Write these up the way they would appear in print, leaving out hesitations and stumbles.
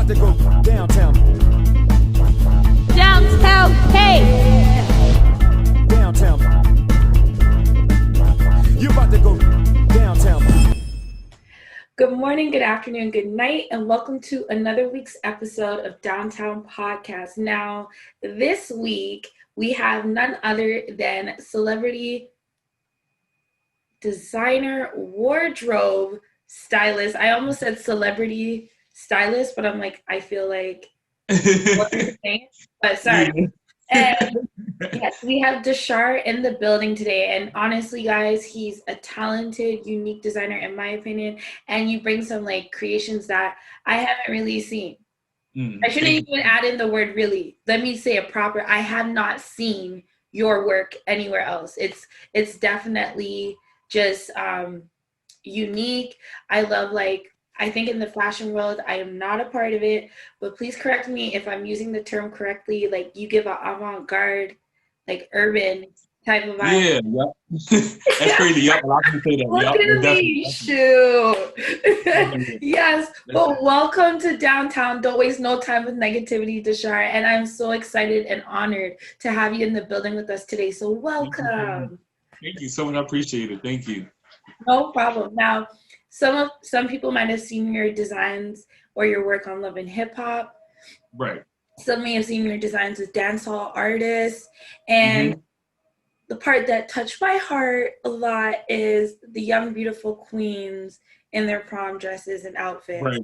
about to go downtown. Downtown, hey! Downtown. You about to go downtown. Good morning, good afternoon, good night, and welcome to another week's episode of Downtown Podcast. Now, this week, we have none other than celebrity designer wardrobe stylist. I almost said celebrity stylist, but I'm like, I feel like what I'm saying, but sorry. And yes, we have Dahsar in the building today. And honestly, guys, he's a talented, unique designer, in my opinion. And you bring some like creations that I haven't really seen. I shouldn't even add in the word really. Let me say it proper. I have not seen your work anywhere else. It's definitely just unique. I love, like, I think in the fashion world, I am not a part of it, but please correct me if I'm using the term correctly. Like, you give an avant-garde, like urban type of vibe. Yeah, that's crazy. Yep, a lot of people say that. Look at me, shoot. Yes, but welcome to Downtown. Don't waste no time with negativity, Dahsar. And I'm so excited and honored to have you in the building with us today. So welcome. Thank you so much. I appreciate it. Thank you. No problem. Now, some people might have seen your designs or your work on Love and Hip Hop. Right. Some may have seen your designs with dancehall artists. And the part that touched my heart a lot is the young, beautiful queens in their prom dresses and outfits. Right.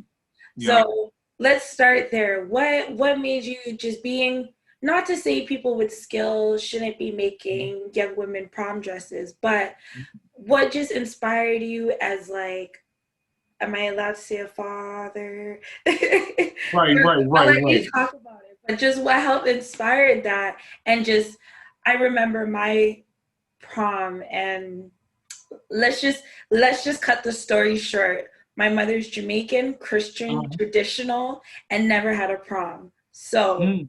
Yeah. So let's start there. What made you, just being, not to say people with skills shouldn't be making young women prom dresses, but what just inspired you as, like, am I allowed to say a father? Right. I'll let you talk about it. But just what helped inspire that, and just, I remember my prom, and let's just cut the story short. My mother's Jamaican, Christian, traditional, and never had a prom. So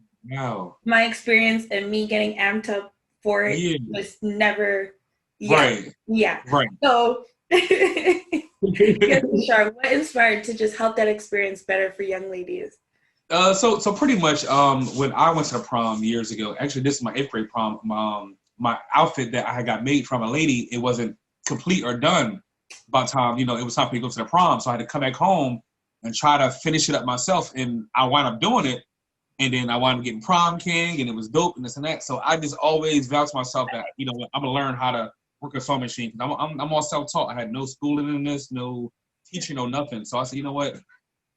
my experience and me getting amped up for it was never. Right. So, Dahsar, what inspired to just help that experience better for young ladies? So pretty much, when I went to the prom years ago, actually this is my 8th grade prom, my outfit that I had got made from a lady, it wasn't complete or done by the time, it was time for me to go to the prom. So I had to come back home and try to finish it up myself, and I wound up doing it. And then I wound up getting prom king, and it was dope and this and that. So I just always vowed to myself that, I'm gonna learn how to work a sewing machine. I'm all self-taught. I had no schooling in this, no teaching, no nothing. So I said, you know what,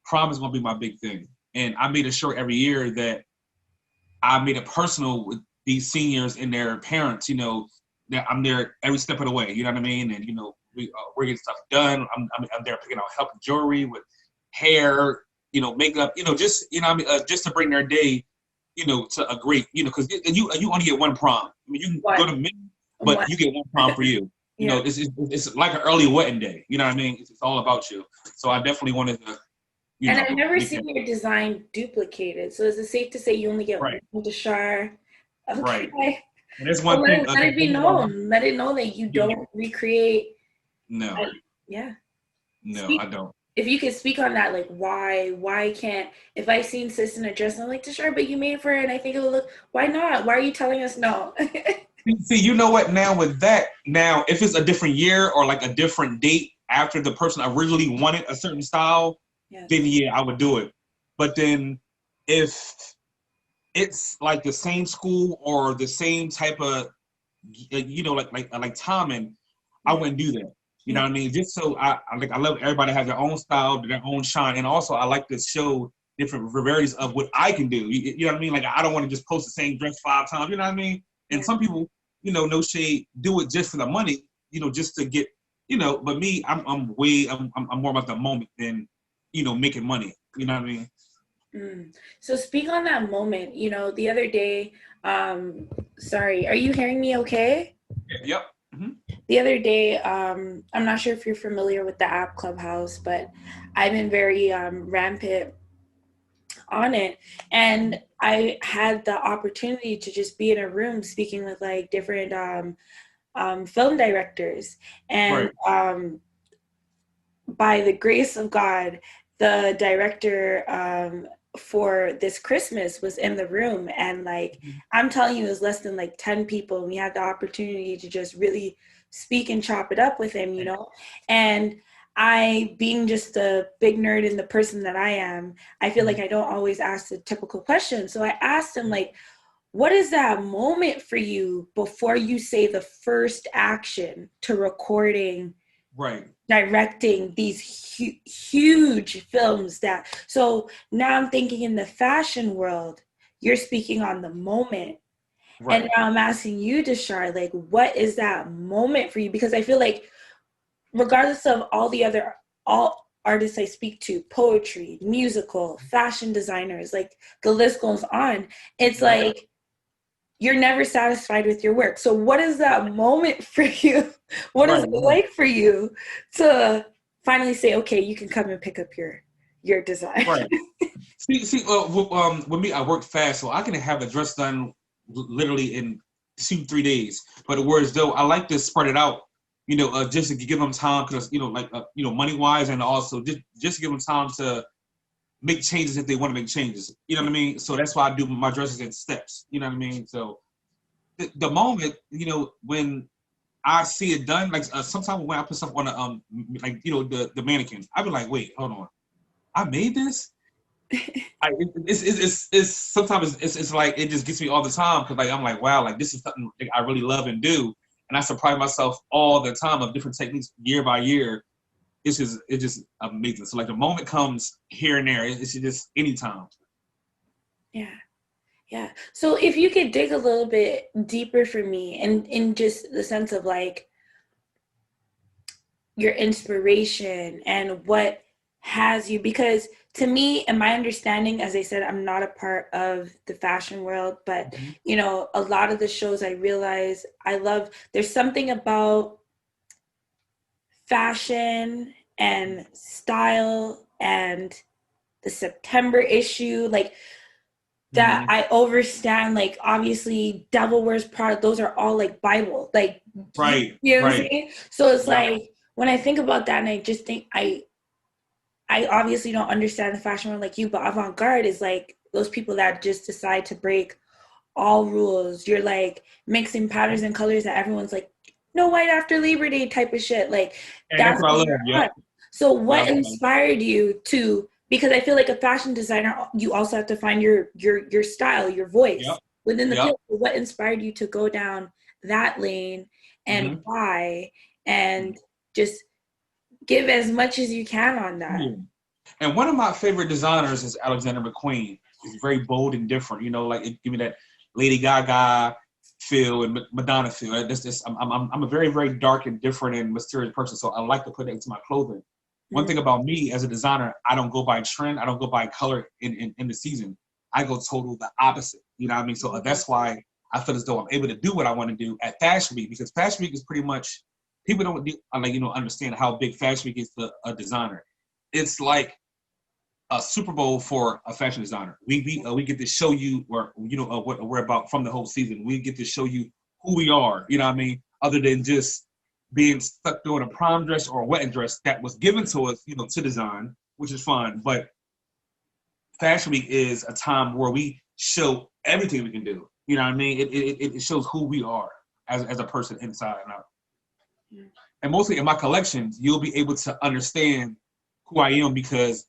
prom is gonna be my big thing. And I made it sure every year that I made it personal with these seniors and their parents, that I'm there every step of the way, you know what I mean? And, we're getting stuff done. I'm there picking out helping jewelry with hair, makeup, just, just to bring their day, to a great, because you only get one prom. I mean, you can go to many, but you get one prom for you. It's like an early wedding day. You know what I mean? It's all about you. So I definitely wanted to. And I've never seen your design duplicated. So is it safe to say you only get one Dahsar? Okay. Right. And there's one thing. Let it be known. Let it know that you don't recreate. No. No, I don't. If you could speak on that, like why can't, if I've seen sis in a dress, I'm like, Dahsar, but you made it for her and I think it will look, why not? Why are you telling us no? See, you know what, now with that, now if it's a different year or like a different date after the person originally wanted a certain style, then I would do it. But then if it's like the same school or the same type of, like timing, I wouldn't do that. You know what I mean? Just so I love everybody has their own style, their own shine. And also I like to show different varieties of what I can do. You know what I mean? Like, I don't want to just post the same dress 5 times, you know what I mean? And some people, no shade, do it just for the money, just to get, but me, I'm more about the moment than, making money. You know what I mean? So speak on that moment, the other day, sorry, are you hearing me okay? Yep. The other day, I'm not sure if you're familiar with the app Clubhouse, but I've been very rampant on it. And I had the opportunity to just be in a room speaking with like different film directors. And by the grace of God, the director for this Christmas was in the room, and like I'm telling you, it was less than like 10 people, and we had the opportunity to just really speak and chop it up with him, you know. And I, being just a big nerd and the person that I am, I feel like I don't always ask the typical question. So I asked him, like, what is that moment for you before you say the first action to recording, Right. directing these huge films? That, so now I'm thinking in the fashion world, you're speaking on the moment. Right. And now I'm asking you, Dahsar, like, what is that moment for you? Because I feel like regardless of all artists I speak to, poetry, musical, fashion designers, like the list goes on, it's like you're never satisfied with your work. So what is that moment for you? What is it like for you to finally say, okay, you can come and pick up your design? Right. With me, I work fast, so I can have the dress done literally in 2-3 days. But whereas though I like to spread it out, you know, just to give them time, because you know, like you know, money wise, and also just to give them time to make changes if they want to make changes. You know what I mean? So that's why I do my dresses in steps. You know what I mean? So the moment, you know, when I see it done, like sometimes when I put stuff on a like you know the mannequin, I be like, wait, hold on, I made this. It's sometimes it's like it just gets me all the time, because like I'm like, wow, like this is something like I really love and do, and I surprise myself all the time of different techniques year by year. It's just amazing. So like the moment comes here and there. It's just anytime. Yeah. So if you could dig a little bit deeper for me, and in just the sense of like your inspiration and what has you, because to me, and my understanding, as I said, I'm not a part of the fashion world, but you know, a lot of the shows I realize I love, there's something about fashion and style and the September issue, like that I overstand. Like obviously Devil Wears Prada, those are all like Bible, like, Right. you know what I'm Right. saying? So it's like when I think about that, and I just think I obviously don't understand the fashion world like you, but avant-garde is like those people that just decide to break all rules. You're like mixing patterns and colors that everyone's like, no white after Labor Day type of shit. Like And that's that's what I what love. you're Yeah. on. So what Yeah. inspired you to, because I feel like a fashion designer, you also have to find your style, your voice Yep. within the Yep. field. So what inspired you to go down that lane, and why? And just give as much as you can on that. Yeah. And one of my favorite designers is Alexander McQueen. He's very bold and different. You know, like it give me that Lady Gaga feel and Madonna feel. I'm a very, very dark and different and mysterious person, so I like to put that into my clothing. One thing about me as a designer, I don't go by trend. I don't go by color in the season. I go total the opposite. You know what I mean? So that's why I feel as though I'm able to do what I want to do at Fashion Week, because Fashion Week is pretty much, people don't like, you know, understand how big Fashion Week is to a designer. It's like a Super Bowl for a fashion designer. We get to show you where, you know, what we're about from the whole season. We get to show you who we are. You know what I mean? Other than just being stuck doing a prom dress or a wedding dress that was given to us, you know, to design, which is fun. But Fashion Week is a time where we show everything we can do. You know what I mean? It shows who we are as a person inside and out. And mostly in my collections, you'll be able to understand who I am, because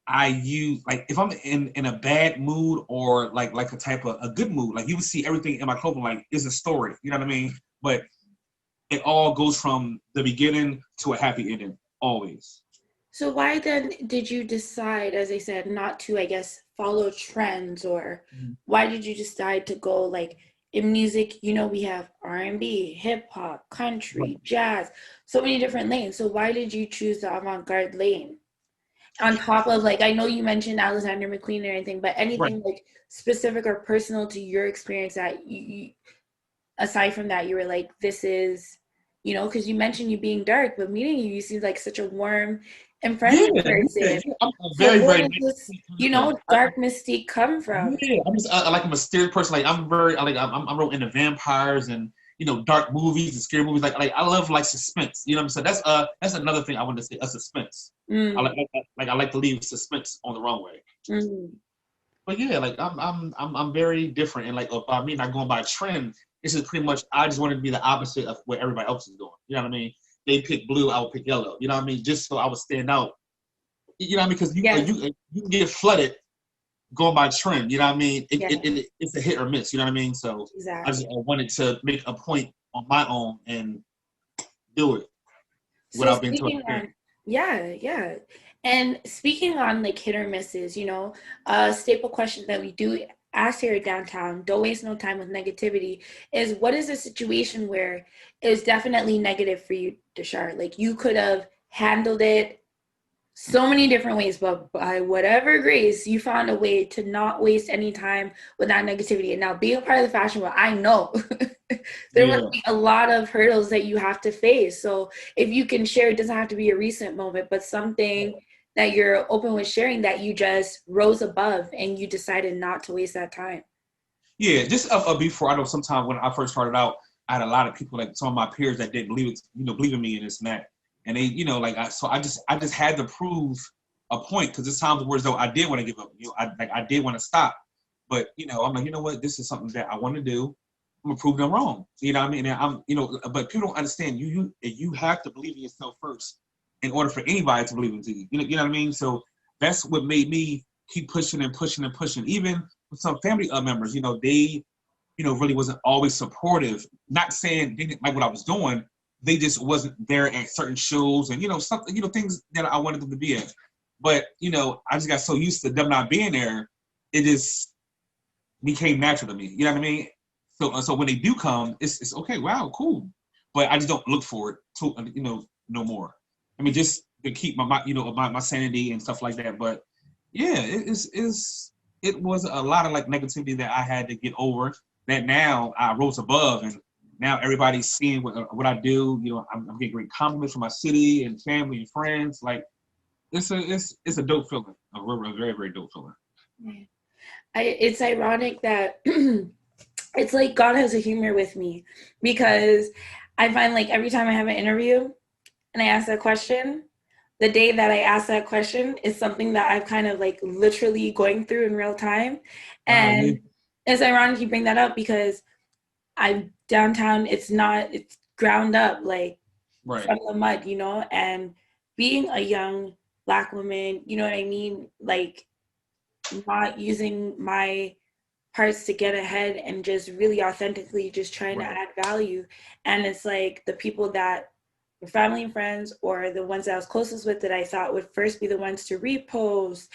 I use, like, if I'm in a bad mood or like a type of a good mood, like you would see everything in my clothing like it's a story. You know what I mean? But it all goes from the beginning to a happy ending, always. So why then did you decide, as I said, not to, I guess, follow trends, or why did you decide to go, like, in music, you know, we have R&B, hip hop, country, jazz, so many different lanes. So why did you choose the avant-garde lane? On top of, like, I know you mentioned Alexander McQueen and anything, but anything like specific or personal to your experience that you aside from that, you were like, this is, you know, because you mentioned you being dark, but meeting you, you seem like such a warm and friendly person. I'm So very, where very does this, you know, dark mystique come from? Yeah, I like a mysterious person. Like I'm real into vampires and, you know, dark movies and scary movies. Like I love like suspense. You know what I'm saying? That's another thing I wanted to say. A suspense. I like to leave suspense on the wrong way. Mm. But yeah, like I'm very different, and like if I mean not going by trend, this is pretty much I just wanted to be the opposite of what everybody else is doing. You know what I mean? They pick blue, I would pick yellow. You know what I mean? Just so I would stand out. You know what I mean? Because Yes. you can get flooded going by trend. You know what I mean? Yeah. It's a hit or miss. You know what I mean? So I just Exactly. wanted to make a point on my own and do it So without being too speaking upset. on, yeah, yeah. And speaking on like hit or misses, a staple question that we do ask here at Downtown, don't waste no time with negativity, is what is a situation where it was definitely negative for you, Dahsar? Like you could have handled it so many different ways, but by whatever grace, you found a way to not waste any time with that negativity. And now being a part of the fashion world, I know there Yeah. must be a lot of hurdles that you have to face. So if you can share, it doesn't have to be a recent moment, but something that you're open with sharing that you just rose above and you decided not to waste that time. Yeah, just before I know sometimes when I first started out, I had a lot of people like some of my peers that didn't believe it, believe in me and this and that, and they, like I just had to prove a point because there's times where as though I did want to give up, I did want to stop, but I'm like, you know what, this is something that I want to do. I'm gonna prove them wrong. You know what I mean? And but people don't understand. You have to believe in yourself first in order for anybody to believe into you. You know what I mean? So that's what made me keep pushing and pushing and pushing. Even with some family members, they, really wasn't always supportive. Not saying they didn't like what I was doing. They just wasn't there at certain shows and, something, things that I wanted them to be at. But, I just got so used to them not being there, it just became natural to me. You know what I mean? So when they do come, it's okay. Wow, cool. But I just don't look for it to, no more. I mean, just to keep my sanity and stuff like that. But yeah, it was a lot of like negativity that I had to get over. That now I rose above, and now everybody's seeing what I do. I'm getting great compliments from my city and family and friends. Like it's a dope feeling, a very very dope feeling. It's ironic that it's like God has a humor with me because I find like every time I have an interview and I ask that question, the day that I ask that question is something that I've kind of like literally going through in real time. Yeah. And it's ironic you bring that up because I'm downtown, it's ground up like Right. from the mud, and being a young Black woman, you know what I mean? Like not using my parts to get ahead and just really authentically just trying to add value. And it's like the people that were family and friends or the ones that I was closest with that I thought would first be the ones to repost,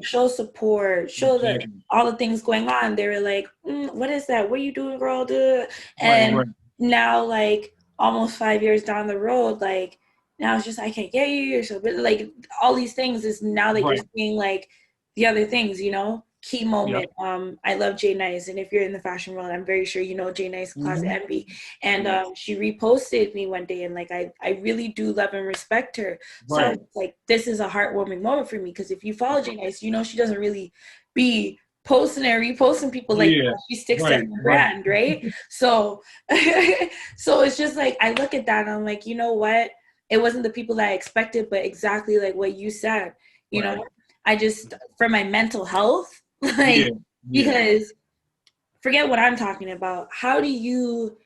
show support, show all the things going on. They were like, what is that? What are you doing, girl? Duh. And now like almost 5 years down the road, like now it's just, I can't get you. You're so busy. Like all these things is now that you're seeing like the other things, key moment. I love Jay Nice, and if you're in the fashion world, I'm very sure you know Jay Nice, Closet Envy. And she reposted me one day, and like I really do love and respect her. So like this is a heartwarming moment for me because if you follow Jay Nice, she doesn't really be posting and reposting people like she sticks to her brand, right? So so it's just like I look at that and I'm like, you know what? It wasn't the people that I expected, but exactly like what you said, I just, for my mental health, like, because forget what I'm talking about. How do you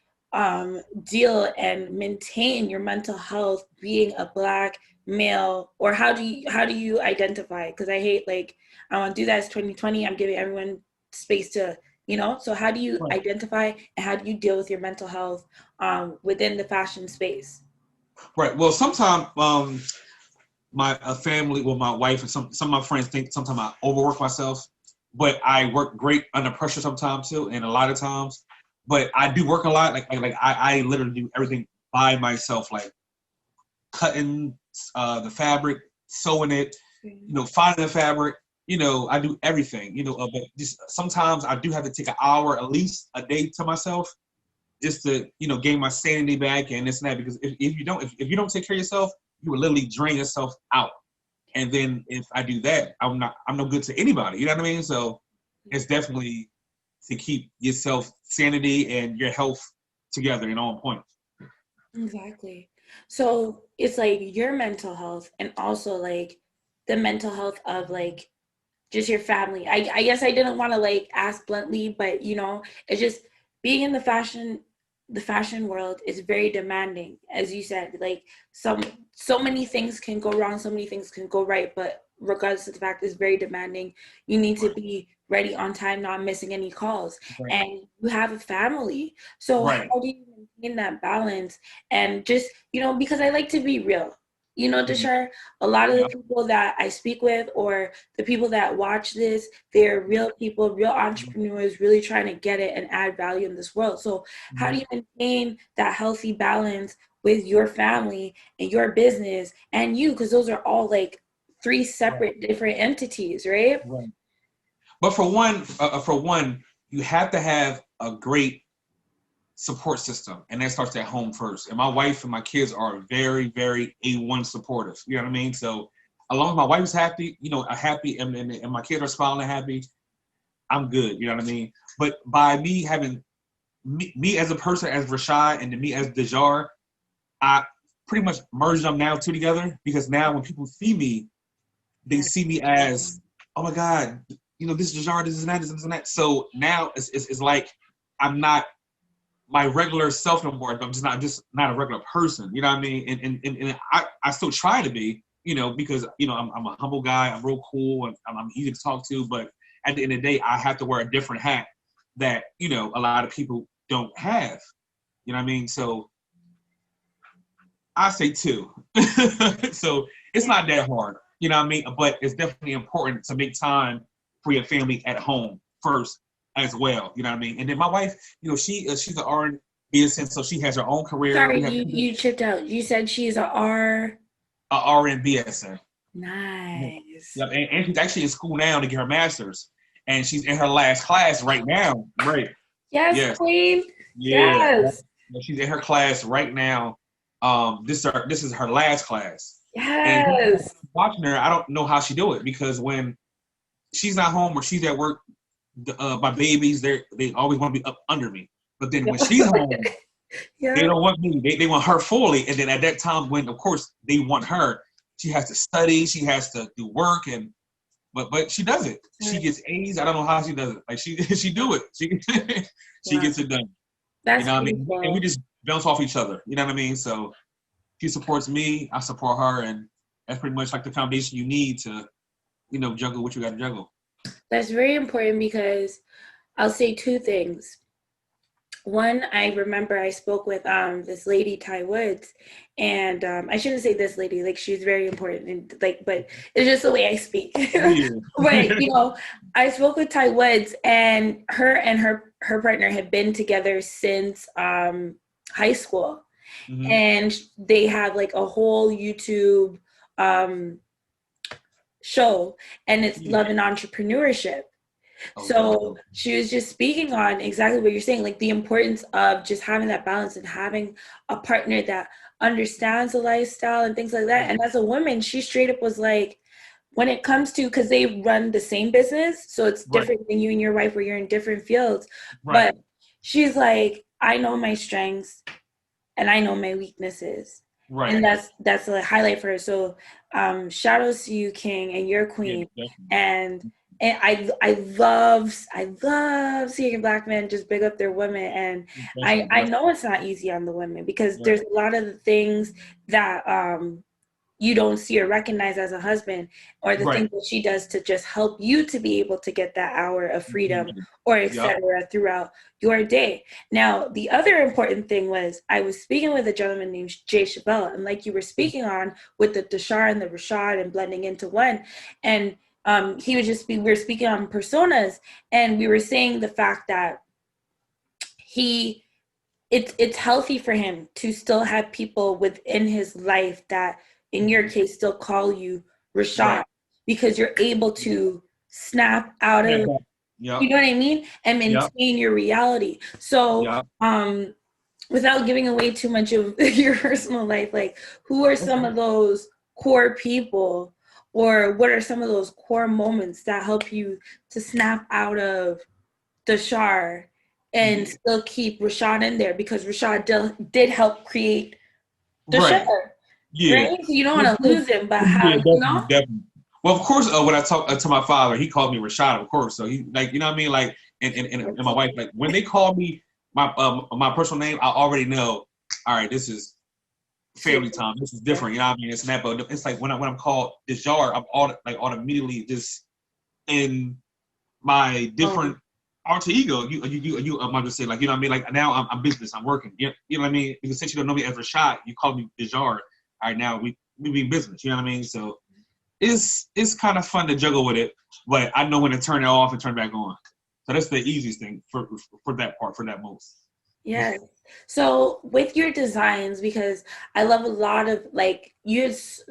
deal and maintain your mental health being a Black male, or how do you identify? Because I hate like I want to do that. It's 2020. I'm giving everyone space to, So how do you identify and how do you deal with your mental health within the fashion space? Right. Well, sometimes my family, well, my wife and some of my friends think sometimes I overwork myself, but I work great under pressure sometimes too, and a lot of times. But I do work a lot. Like I literally do everything by myself, like cutting the fabric, sewing it, finding the fabric. I do everything. But just sometimes I do have to take an hour at least a day to myself just to gain my sanity back and this and that. Because if you don't take care of yourself, you will literally drain yourself out. And then if I do that, I'm no good to anybody. You know what I mean? So it's definitely to keep yourself sanity and your health together and on point. Exactly. So it's like your mental health and also like the mental health of like just your family. I guess I didn't want to like ask bluntly, but you know, it's just being in the fashion world is very demanding, as you said. Like so many things can go wrong, so many things can go right, but regardless of the fact, it's very demanding. You need to be ready on time, not missing any calls, and you have a family. So how do you maintain that balance? And just, you know, because I like to be real. You know, Dahsar, a lot of the people that I speak with or the people that watch this, they're real people, real entrepreneurs, really trying to get it and add value in this world. So how do you maintain that healthy balance with your family and your business and you? Because those are all like three separate different entities, right? Right. But for one, you have to have a great support system, and that starts at home first. And my wife and my kids are very, very A1 supportive. You know what I mean? So as long as my wife's happy, you know, happy, and my kids are smiling and happy, I'm good. You know what I mean? But by me having me as a person, as Rashad, and then me as Dahsar, I pretty much merge them now two together, because now when people see me, they see me as, oh my God, you know, this is Dahsar, this is that, this is that. So now it's like I'm not my regular self no more. I'm just not a regular person. You know what I mean? And I still try to be, you know, because, you know, I'm a humble guy. I'm real cool, and I'm easy to talk to. But at the end of the day, I have to wear a different hat that, you know, a lot of people don't have. You know what I mean? So I say two. So it's not that hard. You know what I mean? But it's definitely important to make time for your family at home first as well. You know what I mean? And then my wife, you know, she's an R&B assistant, so she has her own career. Sorry, you chipped out. You said she's a R&B assistant. Nice. Yep. And she's actually in school now to get her master's, and she's in her last class right now. Right. Yes, queen. Yeah. Yes. She's in her class right now. This is her last class. Yes. And watching her, I don't know how she do it, because when she's not home or she's at work, my babies, they always want to be up under me. But then when she's home, they don't want me. They want her fully. And then at that time, when of course they want her, she has to study, she has to do work, but she does it. She gets A's. I don't know how she does it. Like she do it. She gets it done. That's, you know what I mean? And we just bounce off each other. You know what I mean? So she supports me, I support her, and that's pretty much like the foundation you need to, you know, juggle what you got to juggle. That's very important, because I'll say two things. One, I remember I spoke with this lady, Ty Woods, and I shouldn't say this lady, like she's very important, and like, but it's just the way I speak. But you know, I spoke with Ty Woods, and her partner had been together since high school, and they have like a whole YouTube show, and it's love and entrepreneurship. So she was just speaking on exactly what you're saying, like the importance of just having that balance and having a partner that understands the lifestyle and things like that. And as a woman, she straight up was like, when it comes to, because they run the same business, so it's different than you and your wife where you're in different fields. But she's like, I know my strengths and I know my weaknesses. And that's a highlight for her. So shout outs to you, King, and your queen. And I love seeing black men just big up their women. And I know it's not easy on the women, because there's a lot of the things that you don't see or recognize as a husband, or the things that she does to just help you to be able to get that hour of freedom or etc. throughout your day. Now, the other important thing was, I was speaking with a gentleman named Jay Chabelle, and like you were speaking on with the Dahsar and the Rashad and blending into one, and we were speaking on personas, and we were saying the fact that it's healthy for him to still have people within his life that, in your case, still call you Rashad, because you're able to snap out of, you know what I mean, and maintain your reality. So without giving away too much of your personal life, like, who are some of those core people, or what are some of those core moments that help you to snap out of Dahsar and still keep Rashad in there? Because Rashad did help create Dahsar. Right? So you don't want to lose him, but how, you know? Definitely. Well, of course, when I talk to my father, he called me Rashad, of course. So he like, you know what I mean? Like, and my wife, like, when they call me my personal name, I already know, all right, this is family time. This is different, you know what I mean? It's not, but it's like when I'm called Dahsar, I'm all immediately just in my different alter ego. I'm just saying, like, you know what I mean? Like, now I'm business, I'm working. You know what I mean? Because since you don't know me as Rashad, you call me Dahsar. All right, now we be business, you know what I mean? So it's kind of fun to juggle with it, but I know when to turn it off and turn it back on. So that's the easiest thing for that part, for that most. Yeah. So with your designs, because I love a lot of, like, as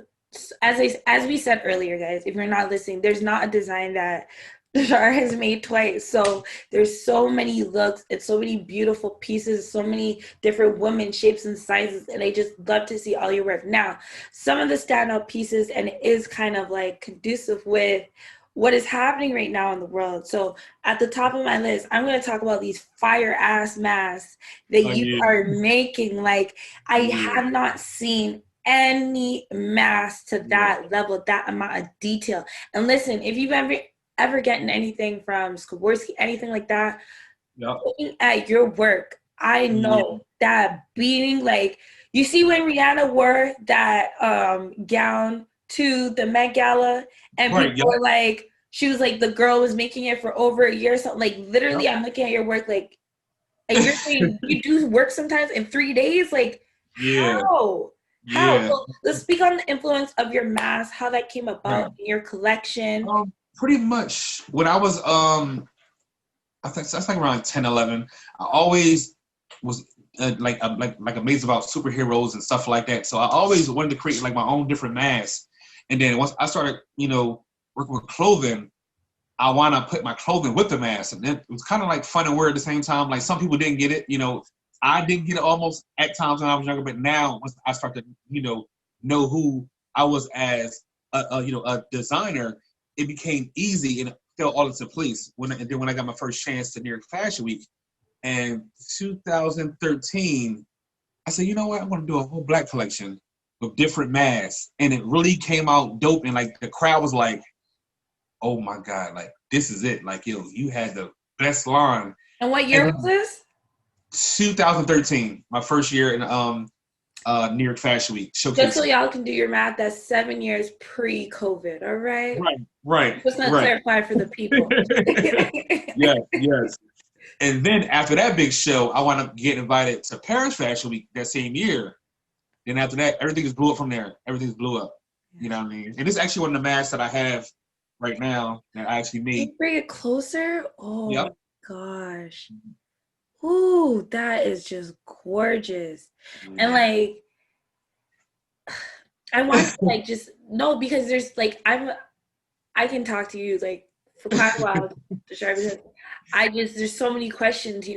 we said earlier, guys, if you're not listening, there's not a design that Dahsar has made twice. So there's so many looks and so many beautiful pieces, so many different women shapes and sizes, and I just love to see all your work. Now, some of the standout pieces, and it is kind of like conducive with what is happening right now in the world. So at the top of my list, I'm going to talk about these fire ass masks that you are making. Like, I have not seen any mask to that level, that amount of detail. And listen, if you've ever gotten anything from Skoborski, anything like that, looking at your work, I know that being like, you see when Rihanna wore that gown to the Met Gala, and people were like, she was like, the girl was making it for over a year or something. Like, literally, I'm looking at your work, like, and you're saying you do work sometimes in 3 days? Like, how? How? So let's speak on the influence of your mask, how that came about in your collection. Pretty much when I was, I think that's like around 10, 11, I always was like amazed about superheroes and stuff like that. So I always wanted to create like my own different masks. And then once I started, working with clothing, I wound up putting my clothing with the mask. And it was kind of like fun and weird at the same time. Like, some people didn't get it, I didn't get it almost at times when I was younger, but now once I start to, know who I was as a designer, it became easy and it fell all into place. When I got my first chance to New York Fashion Week in 2013, I said, you know what, I'm gonna do a whole black collection with different masks, and it really came out dope. And like, the crowd was like, oh my God, like, this is it. Like, you had the best line. And what year was this? 2013, my first year in New York Fashion Week showcase. Just so y'all can do your math, that's 7 years pre-COVID, all right? Right. Just not clarify for the people. Yes. And then after that big show, I wound up getting invited to Paris Fashion Week that same year. Then after that, everything just blew up from there. Everything just blew up. You know what I mean? And this is actually one of the masks that I have right now that I actually made. Can you bring it closer? Oh my gosh. Ooh, that is just gorgeous. And like, I want to like just no, because there's like, I can talk to you like for quite a while, because there's so many questions,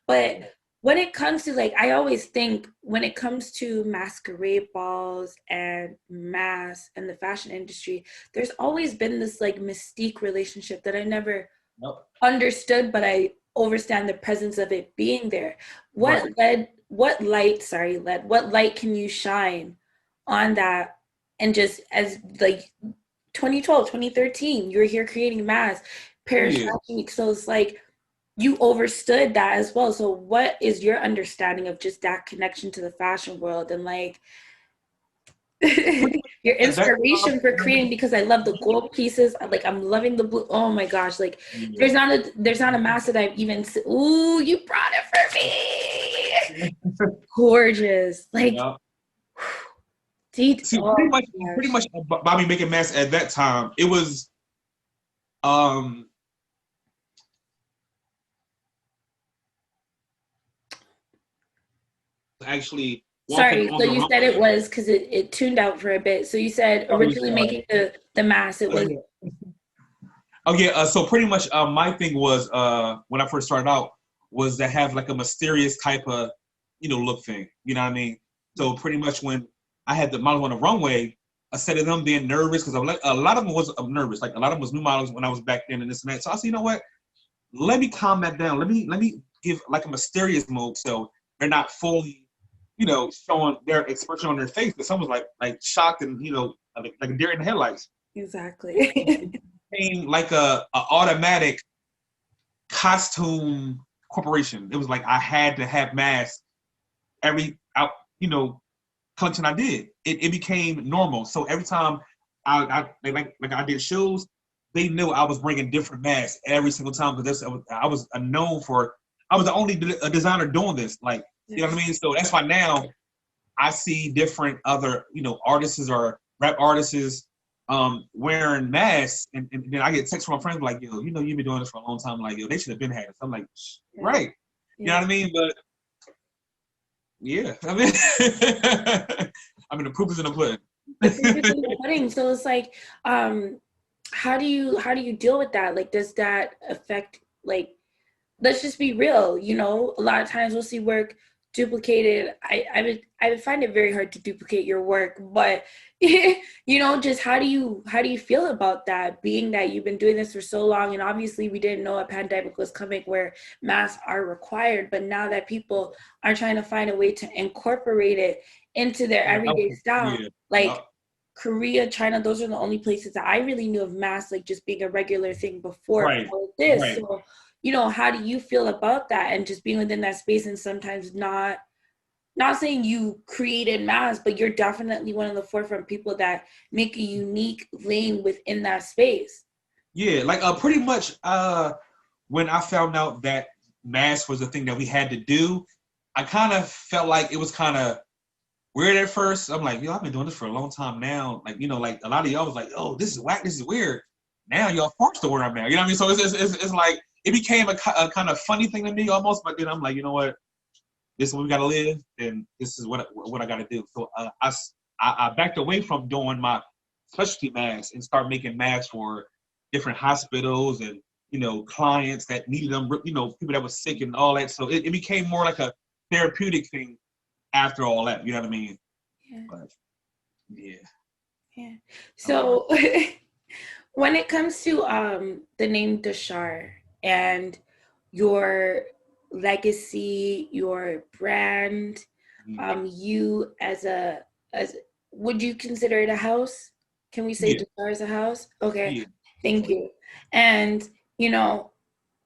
but when it comes to like, I always think when it comes to masquerade balls and masks and the fashion industry, there's always been this like mystique relationship that I never understood, but I understand the presence of it being there. What light can you shine on that? And just as like 2012, 2013, you were here creating masks, Paris Fashion Week. So it's like, you overstood that as well. So what is your understanding of just that connection to the fashion world and like your inspiration for creating? Because I love the gold pieces. Like, I'm loving the blue. Oh my gosh. Like, there's not a mask that I've even ooh, you brought it for me. Gorgeous. Like, pretty much by me making masks at that time, it was actually sorry, so you said it was because it tuned out for a bit. So you said originally making the mask, it was so pretty much my thing was when I first started out was to have like a mysterious type of look thing, you know what I mean? So pretty much when I had the models on the runway, instead of them being nervous, because a lot of them was nervous, like a lot of them was new models when I was back then and this and that. So I said, you know what, let me calm that down, let me give like a mysterious mode so they're not fully showing their expression on their face, but someone's like shocked and like a deer in the headlights. Exactly. Became like a automatic costume corporation. It was like I had to have masks every out, you know, collection I did. It became normal. So every time like I did shows, they knew I was bringing different masks every single time because I was known for. I was the only designer doing this. Like, you know what I mean? So that's why now I see different other, artists or rap artists wearing masks, and then I get texts from my friends like, yo, you've been doing this for a long time. Like, yo, they should have been had it. So I'm like, right. You know what I mean? But yeah, I mean, the proof is in the pudding. The proof is in the pudding. So it's like, how do you deal with that? Like, does that affect, like, let's just be real, a lot of times we'll see work duplicated. I would find it very hard to duplicate your work, but just how do you feel about that, being that you've been doing this for so long, and obviously we didn't know a pandemic was coming where masks are required, but now that people are trying to find a way to incorporate it into their everyday style, Korea, China, those are the only places that I really knew of masks like just being a regular thing before all of this. Right. So how do you feel about that, and just being within that space, and sometimes not saying you created masks, but you're definitely one of the forefront people that make a unique lane within that space? Yeah, like pretty much when I found out that mask was a thing that we had to do, I kind of felt like it was kind of weird at first. I'm like, I've been doing this for a long time now. Like, like a lot of y'all was like, oh, this is whack, this is weird. Now y'all forced to wear them now. You know what I mean? So it's like, it became a kind of funny thing to me almost, but then I'm like, you know what? This is what we gotta live, and this is what I gotta do. So I backed away from doing my specialty masks and start making masks for different hospitals and clients that needed them. People that were sick and all that. So it became more like a therapeutic thing after all that. You know what I mean? Yeah. But, yeah. Yeah. So when it comes to the name Dahsar and your legacy, your brand, you as would you consider it a house? Can we say Dahsar is a house? Okay, yeah. Thank you. And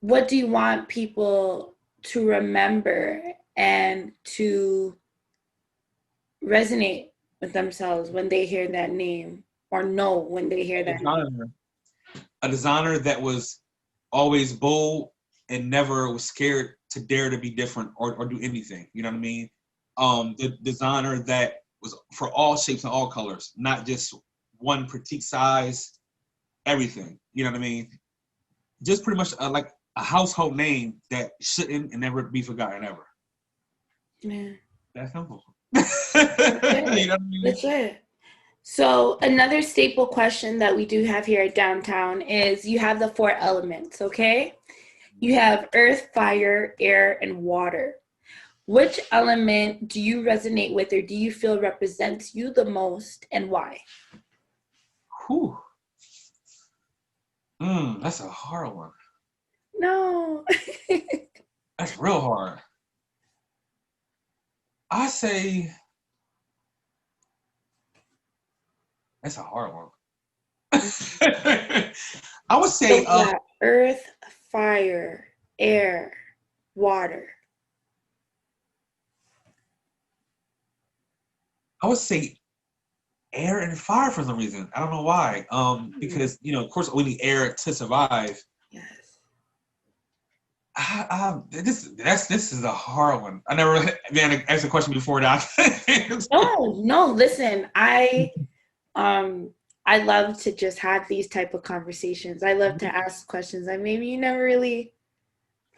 what do you want people to remember and to resonate with themselves when they hear that name, or know when they hear that name? A designer that was always bold and never was scared to dare to be different or do anything. You know what I mean? The designer that was for all shapes and all colors, not just one petite size, everything. You know what I mean? Just pretty much like a household name that shouldn't and never be forgotten ever. Yeah. That's simple. That's it. You know what I mean? That's it. So another staple question that we do have here at Downtown is, you have the 4 elements, okay? You have earth, fire, air, and water. Which element do you resonate with, or do you feel represents you the most, and why? Whew. That's a hard one. No. That's real hard. I say that's a hard one. I would say earth, fire, air, water. I would say air and fire for some reason. I don't know why. Because of course, we need air to survive. Yes. This is a hard one. I never been asked a question before that. No. Listen, I love to just have these type of conversations. I love to ask questions that maybe you never really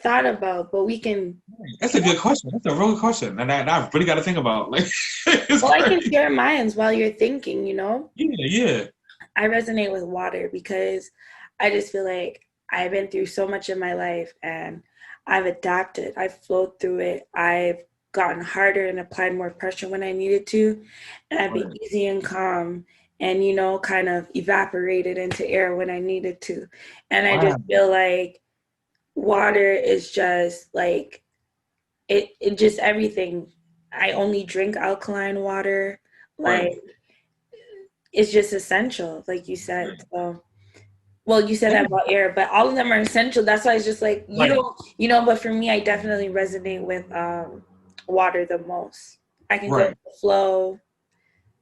thought about, but we can. That's a good question. That's a real good question, and I really got to think about. Like, well, I can share mine while you're thinking. Yeah. I resonate with water because I just feel like I've been through so much in my life, and I've adapted. I've flowed through it. I've gotten harder and applied more pressure when I needed to, and I've been easy and calm, and kind of evaporated into air when I needed to. And I just feel like water is just like it just everything. I only drink alkaline water. Like is just essential, like you said. So, well, you said that about air, but all of them are essential. That's why it's just like Right. but for me, I definitely resonate with water the most. I can go with Right. the flow,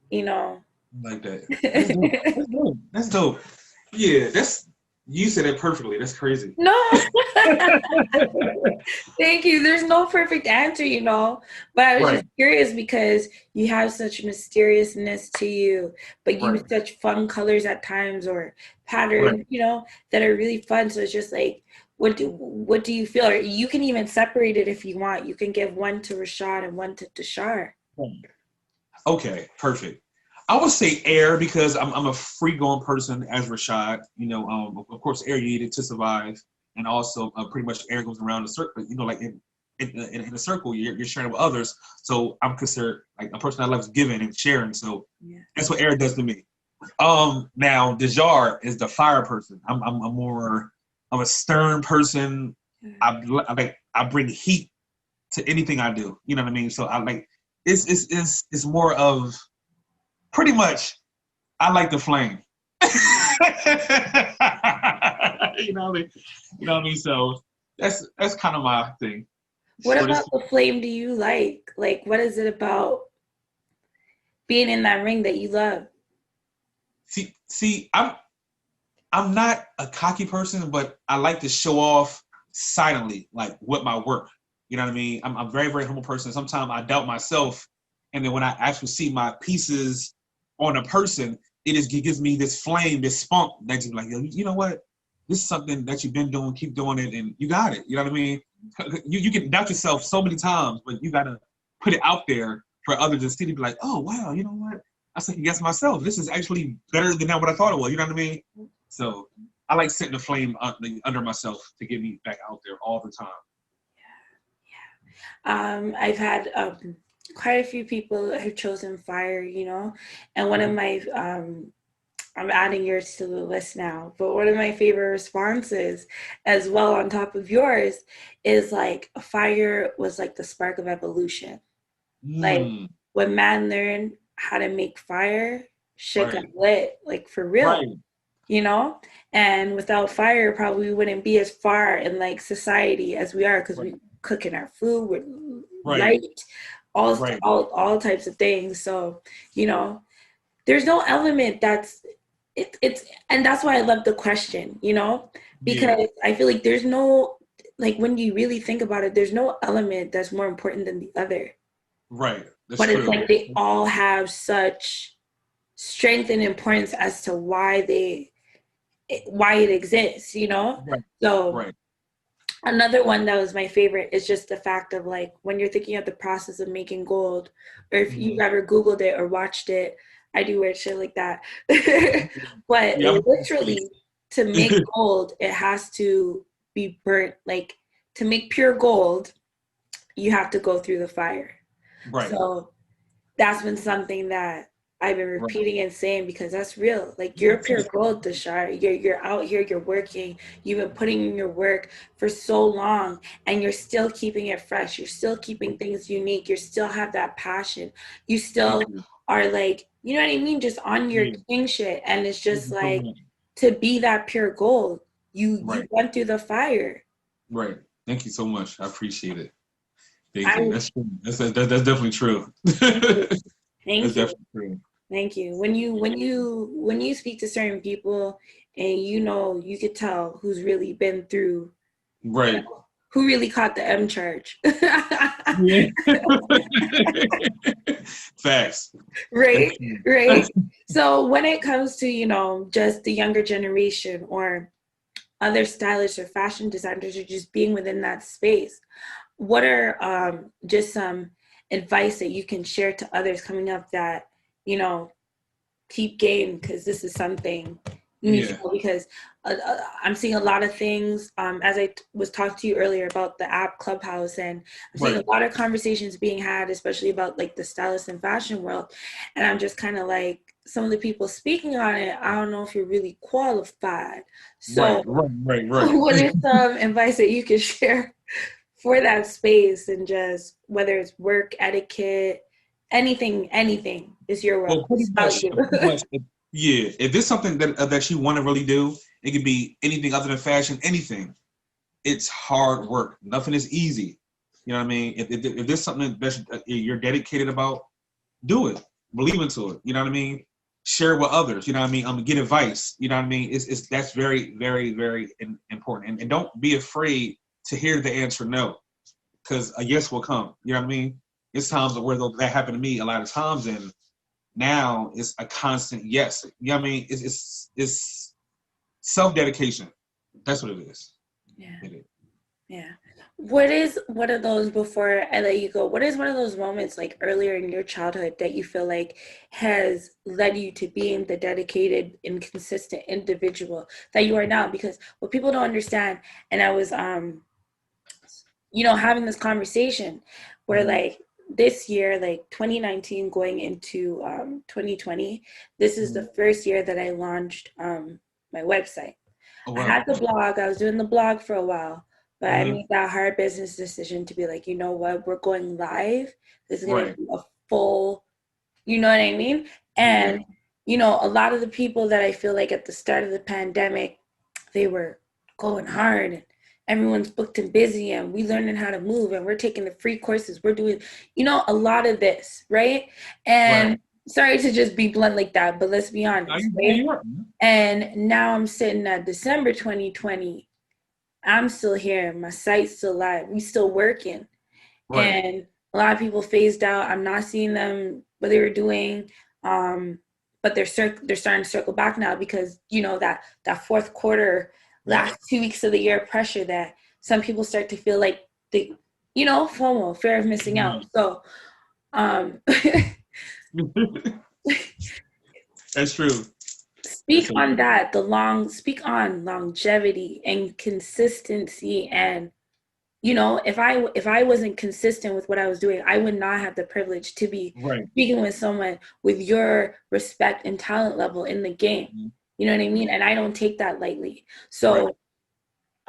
you know. Like that. That's dope. That's dope. That's dope. Yeah, you said it perfectly. That's crazy. No, thank you. There's no perfect answer, but I was just Right. curious because you have such mysteriousness to you, but you use Right. such fun colors at times or Right. patterns, that are really fun. So it's just like, what do you feel? Or you can even separate it if you want. You can give one to Rashad and one to Dashar. Okay, perfect. I would say air because I'm a free going person as Rashad. Of course, air you need it to survive, and also pretty much air goes around the circle. Like in a circle, you're sharing with others. So I'm considered like a person that loves giving and sharing. So Yeah. that's what air does to me. Now Dahsar is the fire person. I'm a stern person. I bring heat to anything I do. You know what I mean? So I like it's more of pretty much I like the flame. You know what I mean? You know what I mean? So that's kind of my thing. What Short about the flame do you like? Like, what is it about being in that ring that you love? see, I'm not a cocky person, but I like to show off silently, like with my work. You know what I mean? I'm a very, very humble person. Sometimes I doubt myself, and then when I actually see my pieces on a person, it gives me this flame, this spunk that you like. You know what? This is something that you've been doing. Keep doing it, and you got it. You know what I mean? You can doubt yourself so many times, but you gotta put it out there for others to see to be like, oh wow, you know what? I second guess myself. This is actually better than what I thought it was. You know what I mean? So I like setting the flame under myself to get me back out there all the time. I've had quite a few people have chosen fire, and one of my I'm adding yours to the list now, but one of my favorite responses as well on top of yours is like fire was like the spark of evolution. Like Mm, when man learned how to make fire, shit got right, lit, like for real, right, you know? And without fire, probably we wouldn't be as far in like society as we are because right, we cooking our food with right, light, all, right. all types of things. So, there's no element that's it's and that's why I love the question, Yeah, because I feel like there's no like when you really think about it, there's no element that's more important than the other. right. That's But it's true. like they all have such strength and importance as to why it exists, Right, So right. another one that was my favorite is just the fact of like when you're thinking of the process of making gold, or if you've Mm-hmm. ever Googled it or watched it, I do weird shit like that. But Yeah. literally, to make gold, it has to be burnt. Like to make pure gold, you have to go through the fire. Right, So that's been something that I've been right. repeating and saying because that's real. Like you're pure gold, Dashar. You're out here, you're working, you've been putting in your work for so long and you're still keeping it fresh. You're still keeping things unique. You still have that passion. You Thank still you. are like, you know what I mean? Just on your Yeah. king shit. And it's Thank just you so like much. to be that pure gold, you Right, went through the fire. right. Thank you so much. I appreciate it. Thank you. I That's true. That's definitely true. That's thank you. definitely true. Thank you. When you speak to certain people and you could tell who's really been through, Right. who really caught the M charge. Yeah. Facts. That's Right? true. Right? So when it comes to, just the younger generation or other stylists or fashion designers or just being within that space, what are just some advice that you can share to others coming up that, you know, keep game because this is something you need to Yeah. know because I'm seeing a lot of things as I was talking to you earlier about the app Clubhouse and I'm seeing Right. a lot of conversations being had especially about like the stylist and fashion world and I'm just kind of like some of the people speaking on it I don't know if you're really qualified Right. so Right. Right. what is some advice that you could share for that space and just whether it's work etiquette anything is your Well, world it's about you. Yeah, if there's something that you want to really do, it could be anything other than fashion, anything. It's hard work. Nothing is easy. You know what I mean? If there's something that you're dedicated about, do it. Believe into it. You know what I mean? Share it with others. You know what I mean? Get advice. You know what I mean? It's that's very, very, very important. And don't be afraid to hear the answer no, because a yes will come. You know what I mean? It's times where that happened to me a lot of times, and now it's a constant yes. You know what I mean? It's self dedication. That's what it is. Yeah. It is. Yeah. What is one of those, before I let you go, what is one of those moments like earlier in your childhood that you feel like has led you to being the dedicated and consistent individual that you are now? Because what people don't understand, and I was having this conversation where like this year, like 2019 going into 2020, this is the first year that I launched my website. Oh, I wow. had the blog. I was doing the blog for a while, but I Mhm. made that hard business decision to be like, you know what, we're going live. This is going to Right. be a full, you know what I mean? Yeah. And, a lot of the people that I feel like at the start of the pandemic, they were going hard and everyone's booked and busy and we learning how to move and we're taking the free courses. We're doing, a lot of this, right? Right. And sorry to just be blunt like that, but let's be Now honest, yeah, right? you are. And now I'm sitting at December 2020. I'm still here. My site's still live. We still working. Right. And a lot of people phased out. I'm not seeing them what they were doing. But they're starting to circle back now because that fourth quarter, last 2 weeks of the year pressure that some people start to feel like the FOMO, fear of missing out. So That's true. speak on that, speak on longevity and consistency. And if I wasn't consistent with what I was doing, I would not have the privilege to be Right. speaking with someone with your respect and talent level in the game. Mhm. You know what I mean? And I don't take that lightly. So Right.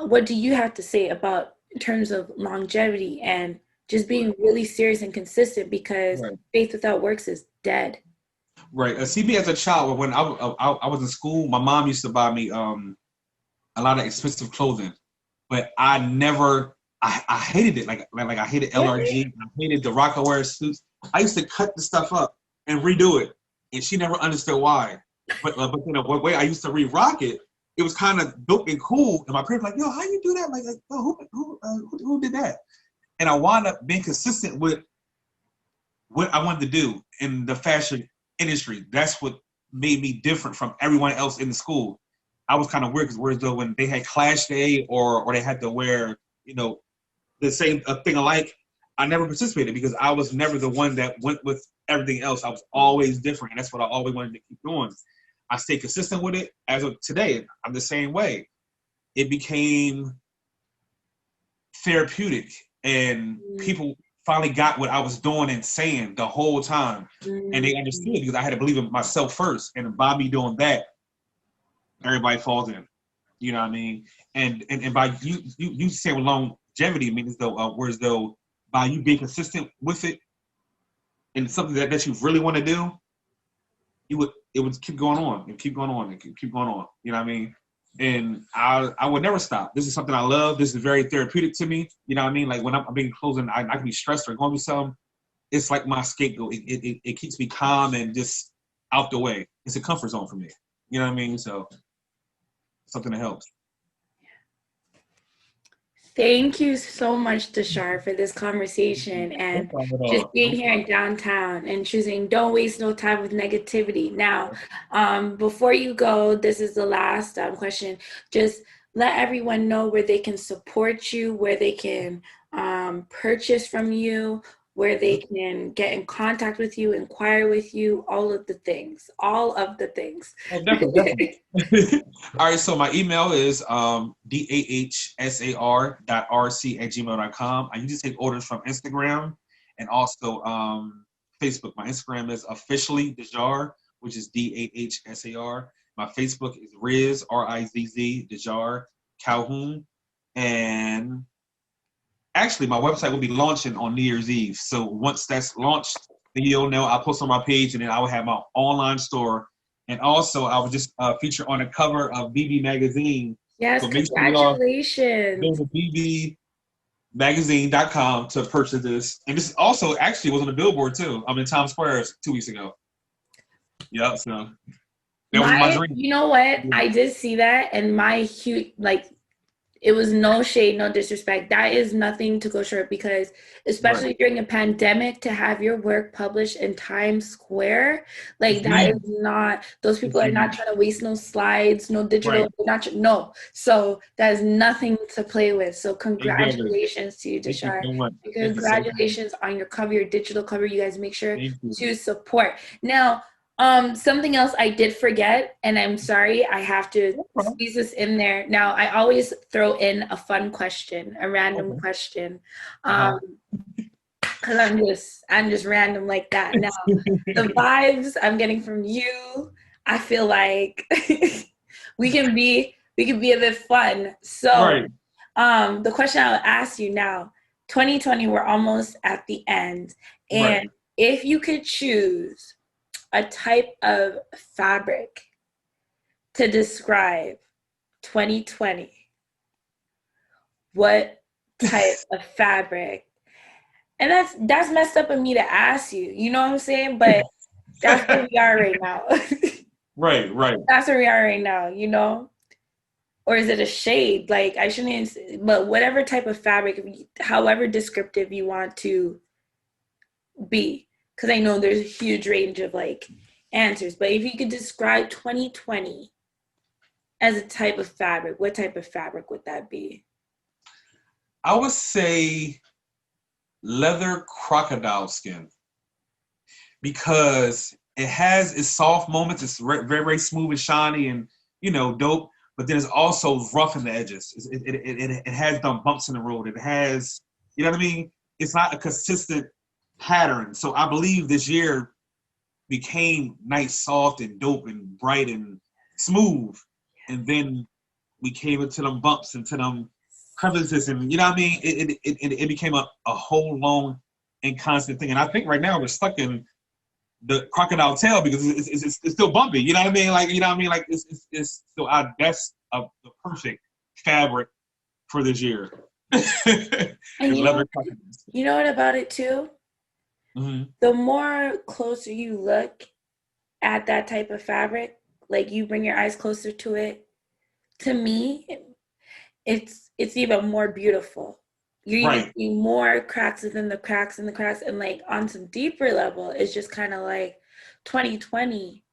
what do you have to say about in terms of longevity and just being really serious and consistent, because Right. faith without works is dead. Right. See, me as a child, when I was in school, my mom used to buy me a lot of expensive clothing, but I never. I hated it. Like I hated LRG. I hated the Rockaware suits. I used to cut the stuff up and redo it, and she never understood why. But what way I used to re-rock it, it was kind of dope and cool. And my parents were like, yo, how you do that? Like yo, who did that? And I wound up being consistent with what I wanted to do in the fashion industry. That's what made me different from everyone else in the school. I was kind of weird because whereas though when they had Clash Day or they had to wear, the same thing alike, I never participated because I was never the one that went with everything else. I was always different, and that's what I always wanted to keep doing. I stayed consistent with it. As of today, I'm the same way. It became therapeutic, and people finally got what I was doing and saying the whole time, and they understood because I had to believe in myself first. And by me doing that, everybody falls in. You know what I mean? And by you saying longevity means though, whereas though by you being consistent with it and something that you really want to do, it would keep going on and keep going on and keep going on. You know what I mean? And I would never stop. This is something I love. This is very therapeutic to me. You know what I mean? Like when I'm being closing, I can be stressed or going through something. It's like my scapegoat. It keeps me calm and just out the way. It's a comfort zone for me. You know what I mean? So something that helps. Thank you so much, Dahsar, for this conversation and just being here in downtown and choosing don't waste no time with negativity. Now, before you go, this is the last question. Just let everyone know where they can support you, where they can purchase from you, where they can get in contact with you, inquire with you, all of the things. All of the things. Oh, definitely. All right, so my email is dahsar.rc@gmail.com. I usually take orders from Instagram and also Facebook. My Instagram is officially Dahsar, which is DAHSAR. My Facebook is Riz, RIZZ, Dahsar Calhoun. And actually, my website will be launching on New Year's Eve. So once that's launched, then you'll know. I'll post on my page, and then I will have my online store And also, I was just featured on the cover of BB Magazine. Yes, So make sure y'all congratulations. go to bbmagazine.com to purchase this. And this also actually was on the billboard too. I'm in Times Square 2 weeks ago. Yeah, so that was my dream. You know what? I did see that, and my huge, like, it was no shade, no disrespect. That is nothing to go short, because especially during a pandemic, to have your work published in Times Square, like that is not, those people are not trying to waste no slides, no digital, no. So that is nothing to play with. So congratulations to you, Dahsar. Congratulations on your cover, your digital cover. You guys make sure to support. Now, something else I did forget, and I'm sorry, I have to squeeze this in there. Now, I always throw in a fun question, a random question, because I'm just random like that. Now, the vibes I'm getting from you, I feel like we can be a bit fun. So, the question I'll ask you now, 2020, we're almost at the end, and if you could choose a type of fabric to describe 2020, what type of fabric? And that's messed up of me to ask you, you know what I'm saying? But that's where we are right now. Right. That's where we are right now, you know? Or is it a shade? Like, I shouldn't even say, but whatever type of fabric, however descriptive you want to be. Because I know there's a huge range of like answers, but if you could describe 2020 as a type of fabric, what type of fabric would that be? I would say leather crocodile skin, because it has its soft moments. It's very, very smooth and shiny and, you know, dope, but then it's also rough in the edges. It has some bumps in the road. It has, you know what I mean? It's not a consistent pattern. So I believe this year became nice, soft, and dope, and bright, and smooth. And then we came into them bumps, into them crevices, and you know what I mean? It became a whole long and constant thing. And I think right now we're stuck in the crocodile tail, because it's still bumpy. You know what I mean? Like, you know what I mean? Like, it's still that's the perfect fabric for this year. And you know what about it too? The more closer you look at that type of fabric, like you bring your eyes closer to it, to me, it's even more beautiful. You're even seeing more cracks within the cracks and the cracks, and like on some deeper level, it's just kind of like 2020.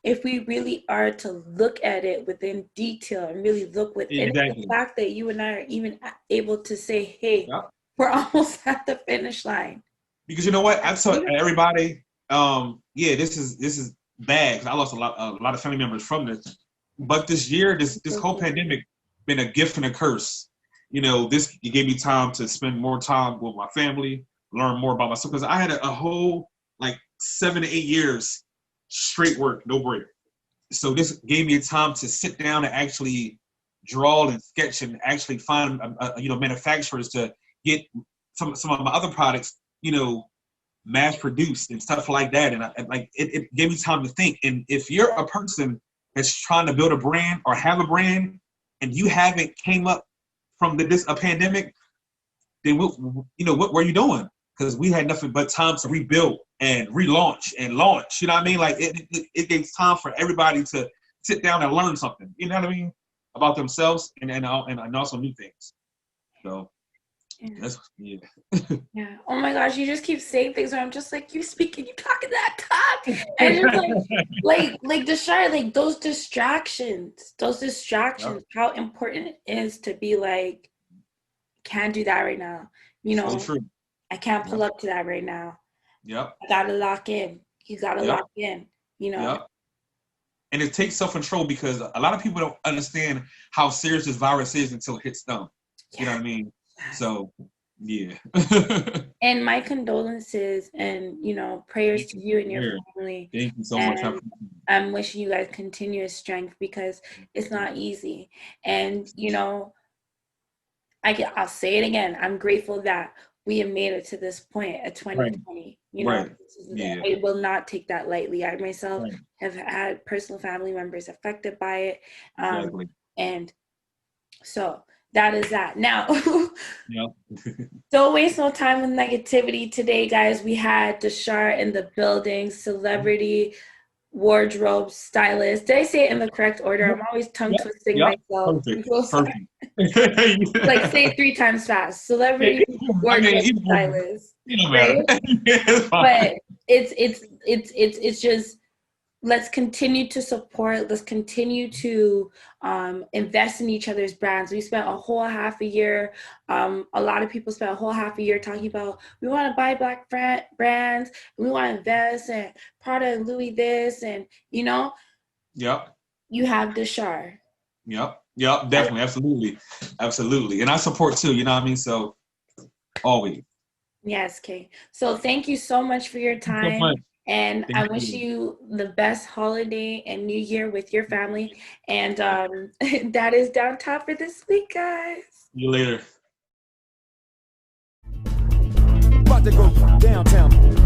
If we really are to look at it within detail and really look within the fact that you and I are even able to say, hey, we're almost at the finish line. Because you know what, I told everybody, this is bad, because I lost a lot of family members from this. But this year, this whole pandemic been a gift and a curse. You know, it gave me time to spend more time with my family, learn more about myself, because I had a whole like 7 to 8 years straight work, no break. So this gave me time to sit down and actually draw and sketch, and actually find manufacturers to get some of my other products, you know, mass produced and stuff like that. And it gave me time to think. And if you're a person that's trying to build a brand or have a brand, and you haven't came up from a pandemic, then what were you doing? Because we had nothing but time to rebuild and relaunch and launch. You know what I mean? Like it gave time for everybody to sit down and learn something. You know what I mean? About themselves and also new things. So. Yeah. Oh my gosh, you just keep saying things where I'm just like, you speaking, you talking that talk, and just like Dahsar, like those distractions, how important it is to be like, can't do that right now. You know, so I can't pull up to that right now. Yep. I gotta lock in. You gotta lock in. You know. Yep. And it takes self-control, because a lot of people don't understand how serious this virus is until it hits them. You know what I mean? So, yeah. And my condolences and, prayers to you and your family. Thank you so much. I'm wishing you guys continuous strength, because it's not easy. And, I'll say it again. I'm grateful that we have made it to this point at 2020. You know, Right. Yeah. I will not take that lightly. I myself Right. have had personal family members affected by it. Exactly. And so that is that. Now, Yep. don't waste no time with negativity today, guys. We had Dahsar in the building, celebrity wardrobe stylist. Did I say it in the correct order? I'm always tongue twisting myself. Perfect. Like say it 3 times fast. Celebrity wardrobe stylist. Right? But it's just, let's continue to support. Let's continue to invest in each other's brands. We spent a whole half a year. A lot of people spent a whole half a year talking about, we want to buy Black brands, and we want to invest in Prada and Louis this, and you know. Yep. You have Dahsar. Yep. Definitely, absolutely, and I support too. You know what I mean? So always. Yes, Kay. So thank you so much for your time. And I wish you the best holiday and New Year with your family. And that is Down Top for this week, guys. See you later. About to go downtown.